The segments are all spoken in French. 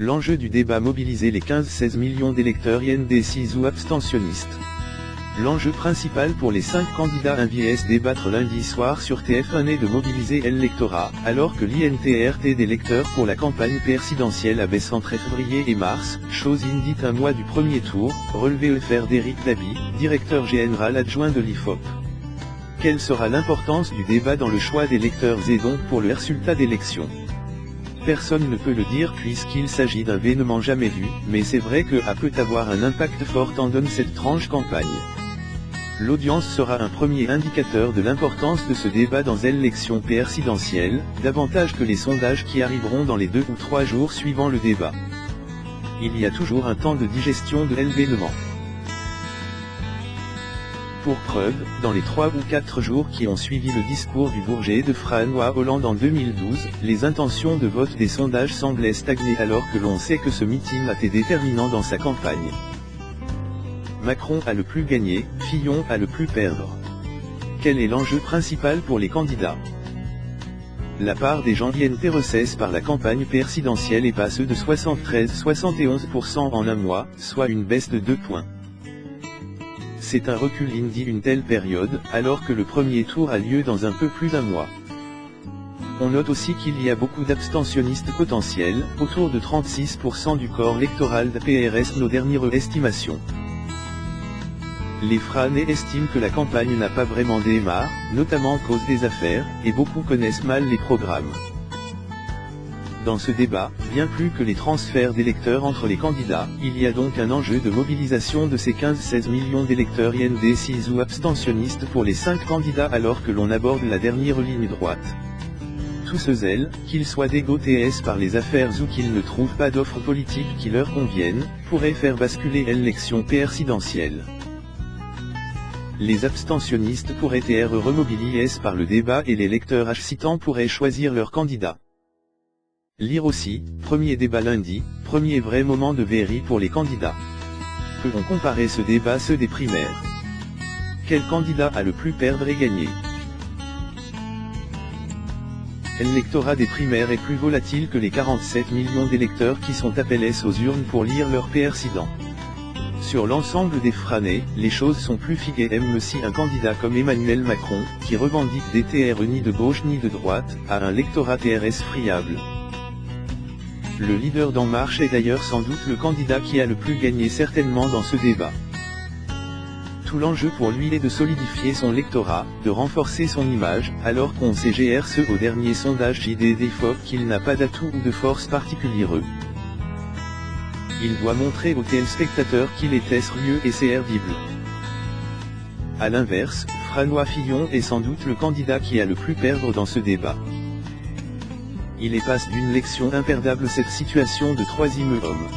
L'enjeu du débat: mobiliser les 15-16 millions d'électeurs indécis ou abstentionnistes. L'enjeu principal pour les 5 candidats invités débattre lundi soir sur TF1 est de mobiliser l'électorat, alors que l'INTRT d'électeurs pour la campagne présidentielle abaisse entre février et mars, chose inédite un mois du premier tour, relevé d'Éric Dabi, directeur général adjoint de l'IFOP. Quelle sera l'importance du débat dans le choix des électeurs et donc pour le résultat d'élection? Personne ne peut le dire puisqu'il s'agit d'un événement jamais vu, mais c'est vrai que peut avoir un impact fort en donne cette tranche campagne. L'audience sera un premier indicateur de l'importance de ce débat dans l'élection présidentielle, davantage que les sondages qui arriveront dans les 2 ou 3 jours suivant le débat. Il y a toujours un temps de digestion de l'événement. Pour preuve, dans les 3 ou 4 jours qui ont suivi le discours du Bourget de François Hollande en 2012, les intentions de vote des sondages semblaient stagner alors que l'on sait que ce meeting a été déterminant dans sa campagne. Macron a le plus gagné, Fillon a le plus perdre. Quel est l'enjeu principal pour les candidats? La part des gens intéressés par la campagne présidentielle est passée de 73-71% en un mois, soit une baisse de 2 points. C'est un recul indie une telle période, alors que le premier tour a lieu dans un peu plus d'un mois. On note aussi qu'il y a beaucoup d'abstentionnistes potentiels, autour de 36% du corps électoral de PRS nos dernières estimations. Les Français estiment que la campagne n'a pas vraiment démarré, notamment à cause des affaires, et beaucoup connaissent mal les programmes. Dans ce débat, bien plus que les transferts d'électeurs entre les candidats, il y a donc un enjeu de mobilisation de ces 15-16 millions d'électeurs indécis ou abstentionnistes pour les 5 candidats alors que l'on aborde la dernière ligne droite. Tous ceux qu'ils soient dégoûtés par les affaires ou qu'ils ne trouvent pas d'offres politiques qui leur conviennent, pourraient faire basculer l'élection présidentielle. Les abstentionnistes pourraient être remobilisés par le débat et les électeurs hésitants pourraient choisir leur candidat. Lire aussi, premier débat lundi, premier vrai moment de vérité pour les candidats. Peut-on comparer ce débat à ceux des primaires? Quel candidat a le plus perdre et gagner? L'électorat des primaires est plus volatile que les 47 millions d'électeurs qui sont appelés aux urnes pour lire leur président. Sur l'ensemble des Français, les choses sont plus figées même si un candidat comme Emmanuel Macron, qui revendique des TR ni de gauche ni de droite, a un électorat TRS friable. Le leader d'En Marche est d'ailleurs sans doute le candidat qui a le plus gagné certainement dans ce débat. Tout l'enjeu pour lui est de solidifier son électorat, de renforcer son image, alors qu'on sait GRC au dernier sondage JDD-FOP qu'il n'a pas d'atout ou de force particulière. Il doit montrer aux téléspectateurs qu'il est sérieux et servible. A l'inverse, François Fillon est sans doute le candidat qui a le plus perdre dans ce débat. Il est passe d'une élection imperdable cette situation de 3e homme.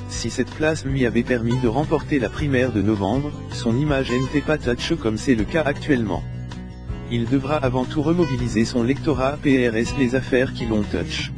Si cette place lui avait permis de remporter la primaire de novembre, son image n'était pas touch comme c'est le cas actuellement. Il devra avant tout remobiliser son électorat PRS les affaires qui l'ont touch.